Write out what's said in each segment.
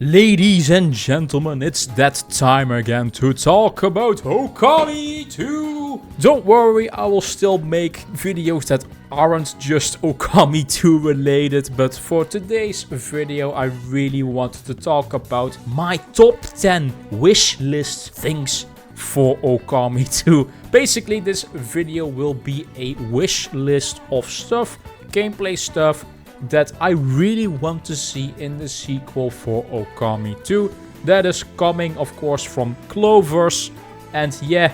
Ladies and gentlemen, it's that time again to talk about Okami 2! Don't worry, I will still make videos that aren't just Okami 2 related, but for today's video I really wanted to talk about my top 10 wishlist things for Okami 2. Basically, this video will be a wish list of stuff, gameplay stuff, that I really want to see in the sequel for Okami 2. That is coming, of course, from Clovers. And yeah,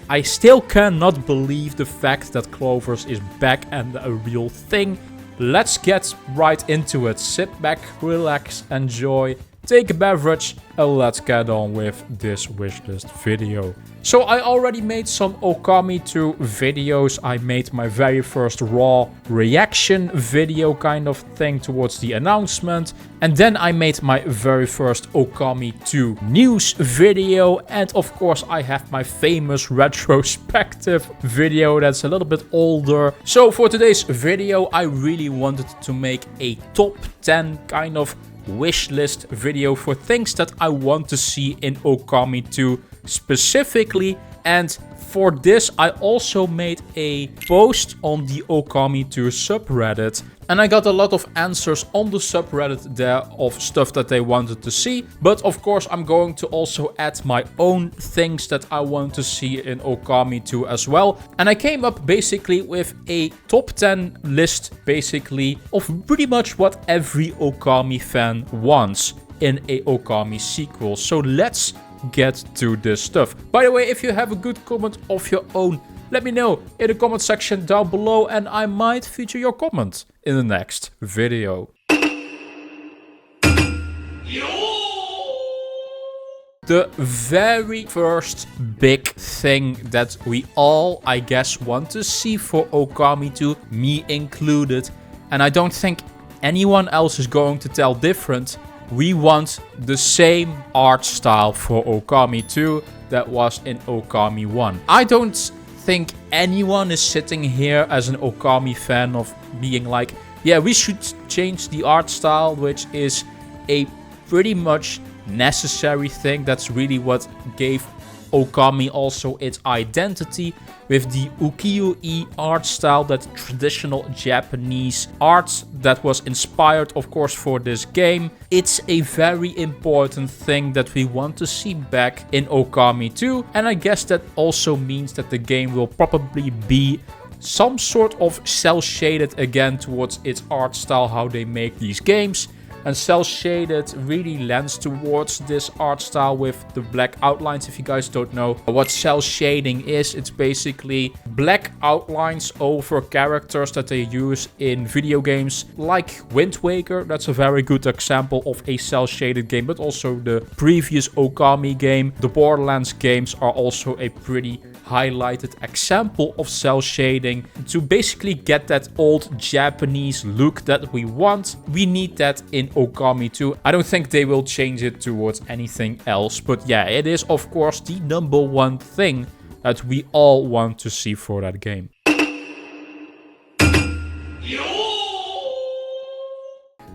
I still cannot believe the fact that Clovers is back and a real thing. Let's get right into it. Sit back, relax, enjoy, take a beverage, and let's get on with this wishlist video. So I already made some Okami 2 videos. I made my very first raw reaction video kind of thing towards the announcement. And then I made my very first Okami 2 news video. And of course I have my famous retrospective video that's a little bit older. So for today's video I really wanted to make a top 10 kind of wish list video for things that I want to see in Okami 2 specifically. And for this I also made a post on the Okami 2 subreddit, and I got a lot of answers on the subreddit there of stuff that they wanted to see. But of course I'm going to also add my own things that I want to see in Okami 2 as well. And I came up basically with a top 10 list basically of pretty much what every Okami fan wants in a Okami sequel. So let's get to this stuff. By the way, if you have a good comment of your own, let me know in the comment section down below and I might feature your comment in the next video. The very first big thing that we all, I guess, want to see for Okami 2, me included, and I don't think anyone else is going to tell different. We want the same art style for Okami 2 that was in Okami 1. I don't think anyone is sitting here as an Okami fan of being like, yeah, we should change the art style, which is a pretty much necessary thing. That's really what gave Okami also its identity, with the ukiyo-e art style, that traditional Japanese art that was inspired of course for this game. It's a very important thing that we want to see back in Okami 2, and I guess that also means that the game will probably be some sort of cel-shaded again towards its art style, how they make these games. And cel-shaded really lends towards this art style with the black outlines. If you guys don't know what cel shading is, it's basically black outlines over characters that they use in video games like Wind Waker. That's a very good example of a cel-shaded game, but also the previous Okami game. The Borderlands games are also a pretty highlighted example of cel shading to basically get that old Japanese look that we want. We need that in Okami 2. I don't think they will change it towards anything else, but yeah, it is of course the number one thing that we all want to see for that game.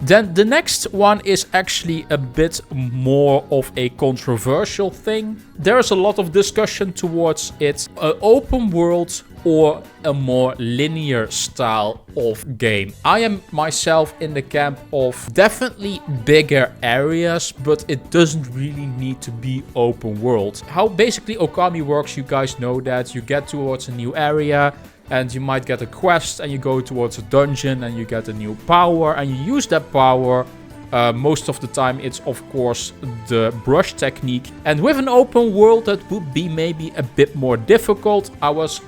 Then the next one is actually a bit more of a controversial thing. There's a lot of discussion towards it. An open world or a more linear style of game. I am myself in the camp of definitely bigger areas, but it doesn't really need to be open world. How basically Okami works, you guys know that. You get towards a new area, and you might get a quest, and you go towards a dungeon, and you get a new power, and you use that power. Most of the time it's of course the brush technique. And with an open world that would be maybe a bit more difficult. I was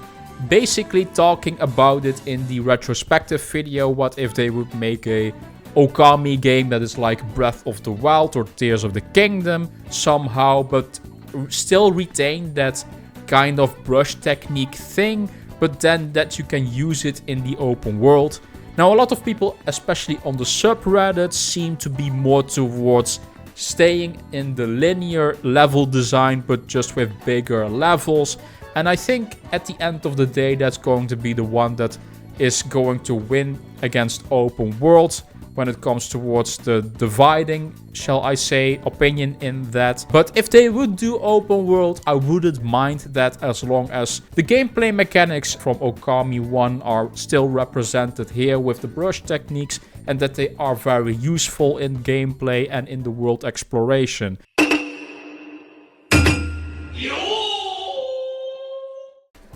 basically talking about it in the retrospective video. What if they would make a Okami game that is like Breath of the Wild or Tears of the Kingdom somehow, but still retain that kind of brush technique thing, but then that you can use it in the open world. Now a lot of people, especially on the subreddit, seem to be more towards staying in the linear level design, but just with bigger levels. And I think at the end of the day that's going to be the one that is going to win against open world. when it comes towards the dividing, shall I say, opinion in that. But if they would do open world, I wouldn't mind that, as long as the gameplay mechanics from Okami 1 are still represented here with the brush techniques, and that they are very useful in gameplay and in the world exploration.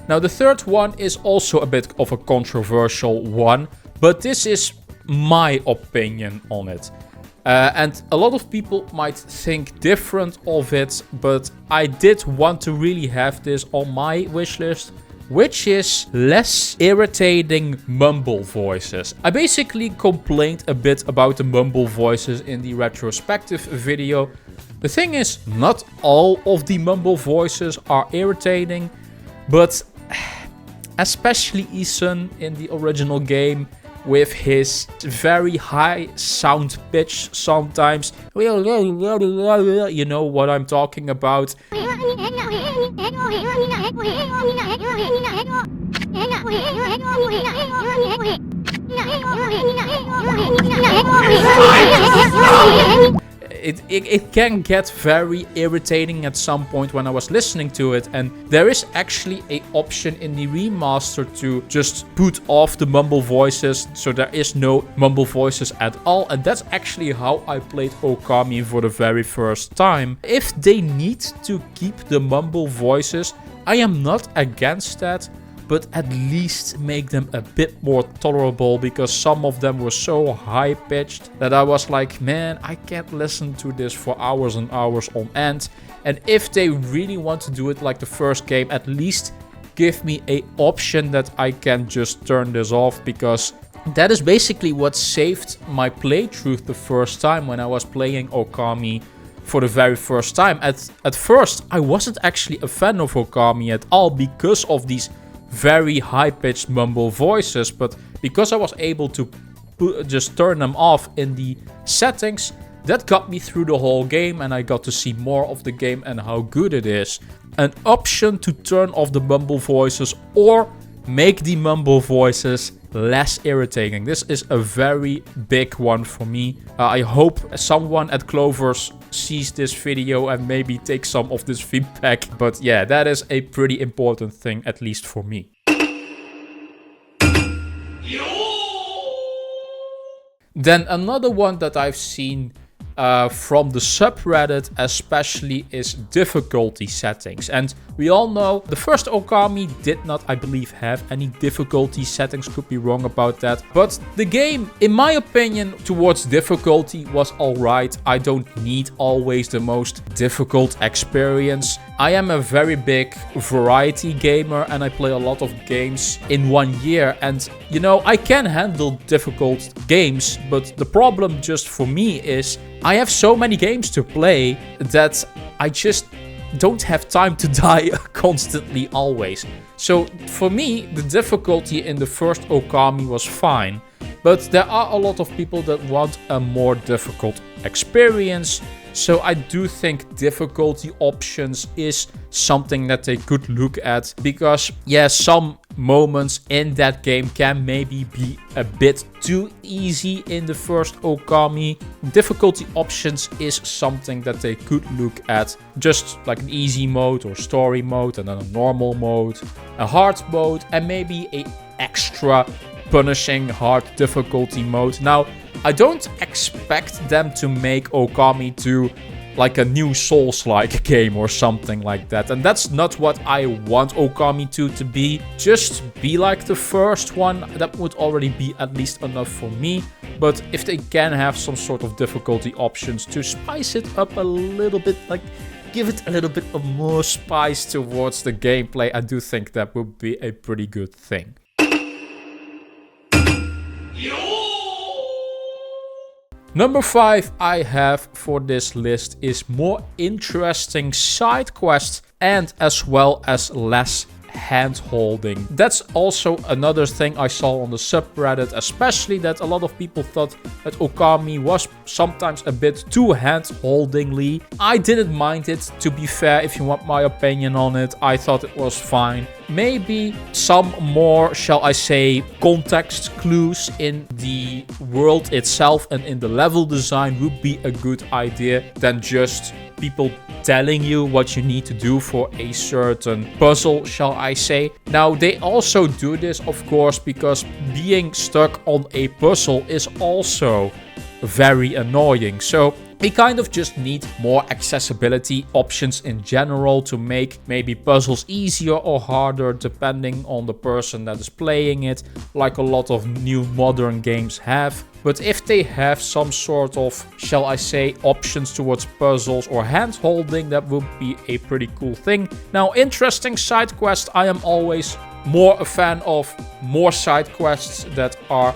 Now the third one is also a bit of a controversial one, but this is my opinion on it. And a lot of people might think different of it, but I did want to really have this on my wishlist, which is less irritating mumble voices. I basically complained a bit about the mumble voices in the retrospective video. The thing is, not all of the mumble voices are irritating, but especially Isun in the original game, with his very high sound pitch sometimes. You know what I'm talking about. It can get very irritating at some point when I was listening to it, and there is actually an option in the remaster to just put off the mumble voices, so there is no mumble voices at all, and that's actually how I played Okami for the very first time. If they need to keep the mumble voices, I am not against that, but at least make them a bit more tolerable, because some of them were so high-pitched that I was like, man, I can't listen to this for hours and hours on end. And if they really want to do it like the first game, at least give me an option that I can just turn this off, because that is basically what saved my playthrough the first time when I was playing Okami for the very first time. At first, I wasn't actually a fan of Okami at all because of these very high-pitched mumble voices, but because I was able to just turn them off in the settings, that got me through the whole game, and I got to see more of the game and how good it is. An option to turn off the mumble voices or make the mumble voices less irritating. This is a very big one for me. I hope someone at Clovers sees this video and maybe takes some of this feedback. But yeah, that is a pretty important thing, at least for me. Then another one that I've seen from the subreddit especially is difficulty settings. And we all know the first Okami did not, I believe, have any difficulty settings. Could be wrong about that. But the game, in my opinion, towards difficulty was alright. I don't need always the most difficult experience. I am a very big variety gamer and I play a lot of games in 1 year. And, you know, I can handle difficult games, but the problem just for me is I have so many games to play that I just don't have time to die constantly always. So for me, the difficulty in the first Okami was fine. But there are a lot of people that want a more difficult experience. So I do think difficulty options is something that they could look at. Because, yeah, some moments in that game can maybe be a bit too easy in the first Okami. Difficulty options is something that they could look at. Just like an easy mode or story mode, and then a normal mode, a hard mode, and maybe an extra punishing hard difficulty mode. Now, I don't expect them to make Okami to like a new Souls-like game or something like that. And that's not what I want Okami 2 to be. Just be like the first one. That would already be at least enough for me. But if they can have some sort of difficulty options to spice it up a little bit, like give it a little bit of more spice towards the gameplay, I do think that would be a pretty good thing. Number 5 I have for this list is more interesting side quests and as well as less hand holding. That's also another thing I saw on the subreddit, especially that a lot of people thought that Okami was sometimes a bit too hand holdingly. I didn't mind it, to be fair. If you want my opinion on it, I thought it was fine. Maybe some more, shall I say, context clues in the world itself and in the level design would be a good idea than just people telling you what you need to do for a certain puzzle, shall I say. Now, they also do this, of course, because being stuck on a puzzle is also very annoying. So we kind of just need more accessibility options in general to make maybe puzzles easier or harder depending on the person that is playing it, like a lot of new modern games have. But if they have some sort of, shall I say, options towards puzzles or hand holding, that would be a pretty cool thing. Now, interesting side quests. I am always more a fan of more side quests that are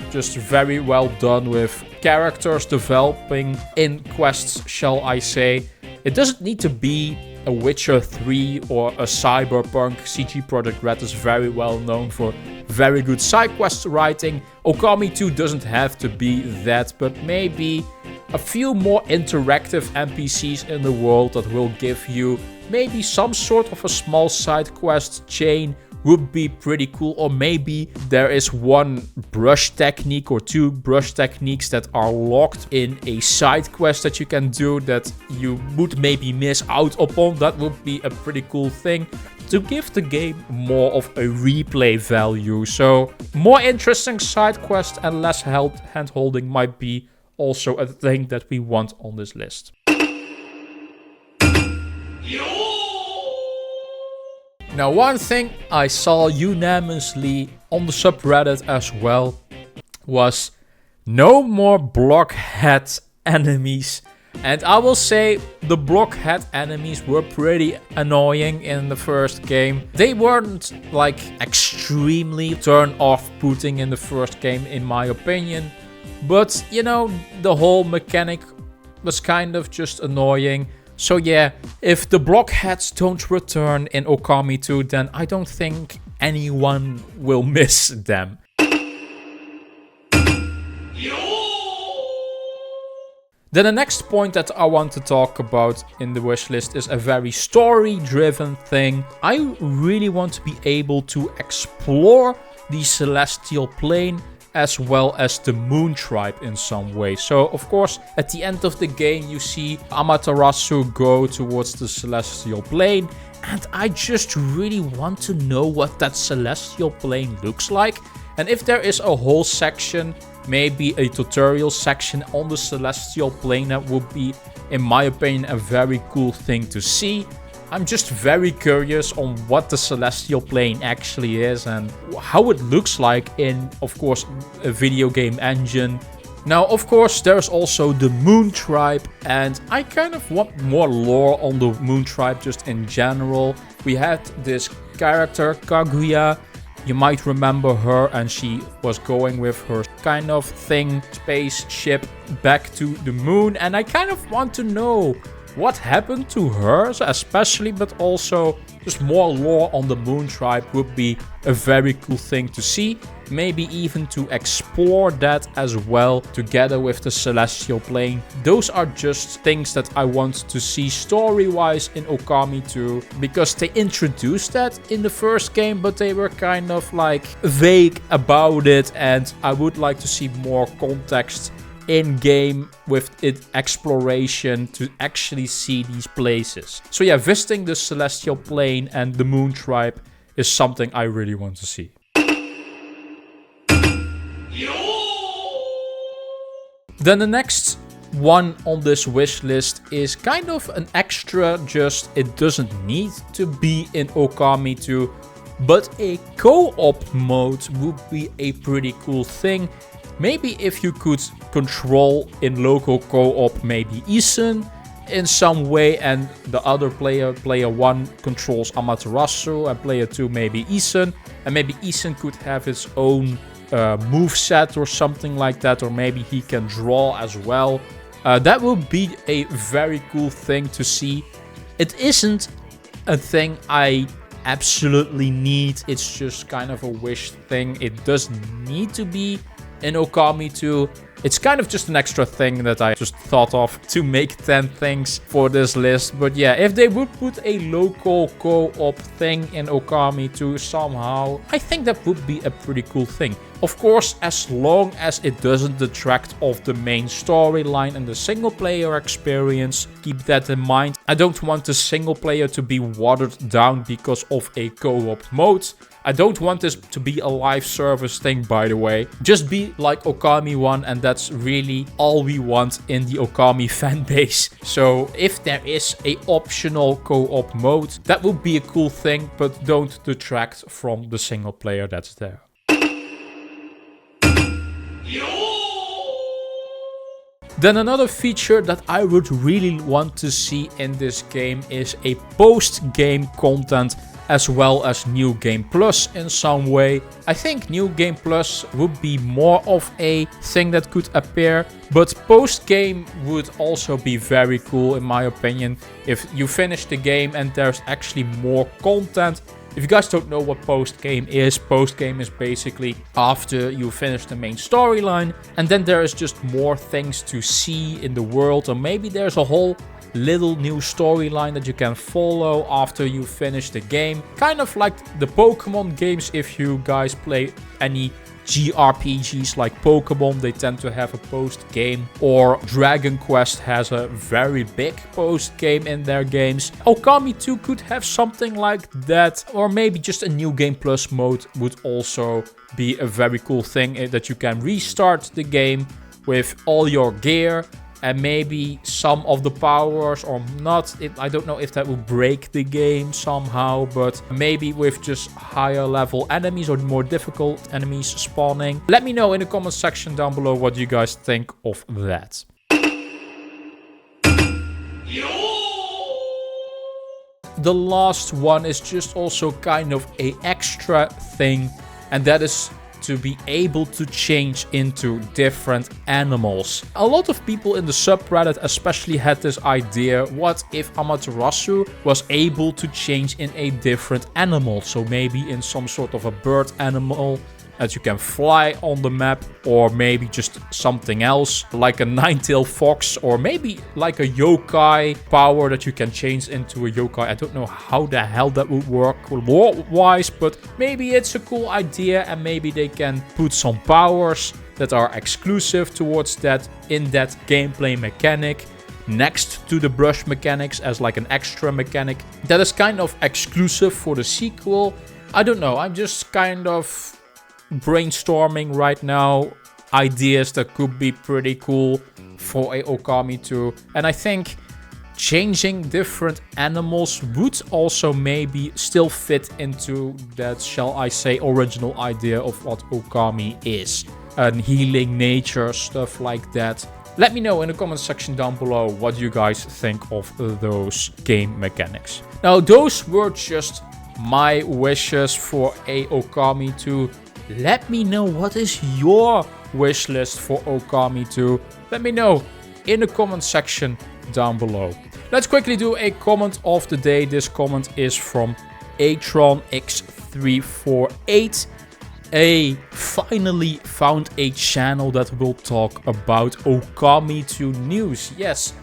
just very well done, with characters developing in quests, shall I say. It doesn't need to be a Witcher 3 or a Cyberpunk. CG Projekt Red is very well known for very good side quest writing. Okami 2 doesn't have to be that, but maybe a few more interactive NPCs in the world that will give you maybe some sort of a small side quest chain would be pretty cool. Or maybe there is one brush technique or two brush techniques that are locked in a side quest that you can do that you would maybe miss out upon. That would be a pretty cool thing to give the game more of a replay value. So more interesting side quests and less hand holding might be also a thing that we want on this list. Now, one thing I saw unanimously on the subreddit as well was no more blockhead enemies. And I will say the blockhead enemies were pretty annoying in the first game. They weren't like extremely turn-off-putting in the first game, in my opinion. But, you know, the whole mechanic was kind of just annoying. So yeah, if the blockheads don't return in Okami 2, then I don't think anyone will miss them. Then the next point that I want to talk about in the wishlist is a very story-driven thing. I really want to be able to explore the Celestial Plane as well as the Moon Tribe in some way. So, of course, at the end of the game, you see Amaterasu go towards the Celestial Plane. And I just really want to know what that Celestial Plane looks like. And if there is a whole section, maybe a tutorial section on the Celestial Plane, that would be, in my opinion, a very cool thing to see. I'm just very curious on what the Celestial Plane actually is and how it looks like in, of course, a video game engine. Now, of course, there's also the Moon Tribe, and I kind of want more lore on the Moon Tribe just in general. We had this character, Kaguya. You might remember her, and she was going with her kind of thing, spaceship, back to the moon. And I kind of want to know what happened to her, especially, but also just more lore on the Moon Tribe would be a very cool thing to see. Maybe even to explore that as well together with the Celestial Plane. Those are just things that I want to see story-wise in Okami 2, because they introduced that in the first game, but they were kind of like vague about it, and I would like to see more context in-game with it exploration to actually see these places. So yeah, visiting the Celestial Plane and the Moon Tribe is something I really want to see. Then the next one on this wish list is kind of an extra, just it doesn't need to be in Okami 2, but a co-op mode would be a pretty cool thing. Maybe if you could control in local co-op maybe Isun in some way, and the other player 1 controls Amaterasu and player 2 maybe Isun, and maybe Isun could have its own moveset or something like that, or maybe he can draw as well. That would be a very cool thing to see. It isn't a thing I absolutely need. It's just kind of a wish thing. It doesn't need to be in Okami 2. It's kind of just an extra thing that I just thought of to make 10 things for this list. But yeah, if they would put a local co-op thing in Okami 2 somehow, I think that would be a pretty cool thing. Of course, as long as it doesn't detract of the main storyline and the single player experience, keep that in mind. I don't want the single player to be watered down because of a co-op mode. I don't want this to be a live service thing, by the way. Just be like Okami 1, and that's really all we want in the Okami fanbase. So if there is a optional co-op mode, that would be a cool thing, but don't detract from the single player that's there. Then another feature that I would really want to see in this game is a post-game content as well as New Game Plus in some way. I think New Game Plus would be more of a thing that could appear, but post-game would also be very cool in my opinion. If you finish the game and there's actually more content. If you guys don't know what post-game is basically after you finish the main storyline and then there is just more things to see in the world, or maybe there's a whole little new storyline that you can follow after you finish the game. Kind of like the Pokemon games. If you guys play any JRPGs like Pokemon, they tend to have a post-game, or Dragon Quest has a very big post-game in their games. Okami 2 could have something like that, or maybe just a New Game Plus mode would also be a very cool thing, that you can restart the game with all your gear and maybe some of the powers or not. I don't know if that would break the game somehow, but maybe with just higher level enemies or more difficult enemies spawning. Let me know in the comment section down below what you guys think of that. The last one is just also kind of an extra thing, and that is to be able to change into different animals. A lot of people in the subreddit especially had this idea, what if Amaterasu was able to change in a different animal? So maybe in some sort of a bird animal that you can fly on the map, or maybe just something else like a nine-tailed fox, or maybe like a yokai power that you can change into a yokai. I don't know how the hell that would work lore-wise, but maybe it's a cool idea, and maybe they can put some powers that are exclusive towards that in that gameplay mechanic next to the brush mechanics as like an extra mechanic that is kind of exclusive for the sequel. I don't know, I'm just kind of brainstorming right now ideas that could be pretty cool for a Okami 2, and I think changing different animals would also maybe still fit into that, shall I say, original idea of what Okami is, and healing nature, stuff like that. Let me know in the comment section down below what you guys think of those game mechanics. Now, those were just my wishes for a Okami 2. Let me know what is your wish list for Okami 2. Let me know in the comment section down below. Let's quickly do a comment of the day. This comment is from AtronX348. I finally found a channel that will talk about Okami 2 news. Yes,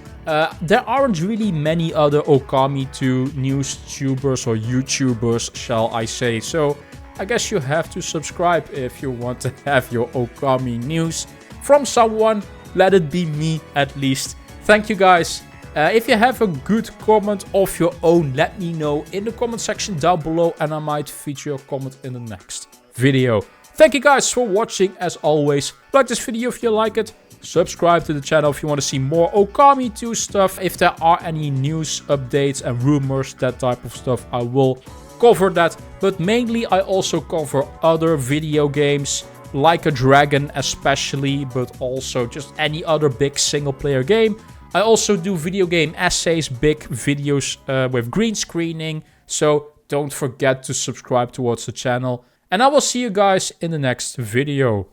there aren't really many other Okami 2 news tubers or YouTubers, shall I say. So I guess you have to subscribe if you want to have your Okami news from someone. Let it be me at least. Thank you guys. If you have a good comment of your own, let me know in the comment section down below, and I might feature your comment in the next video. Thank you guys for watching. As always, like this video if you like it. Subscribe to the channel if you want to see more Okami 2 stuff. If there are any news updates and rumors, that type of stuff, I will cover that, but mainly I also cover other video games like a Dragon especially, but also just any other big single player game. I also do video game essays, big videos with green screening, so don't forget to subscribe towards the channel, and I will see you guys in the next video.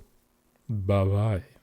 Bye bye.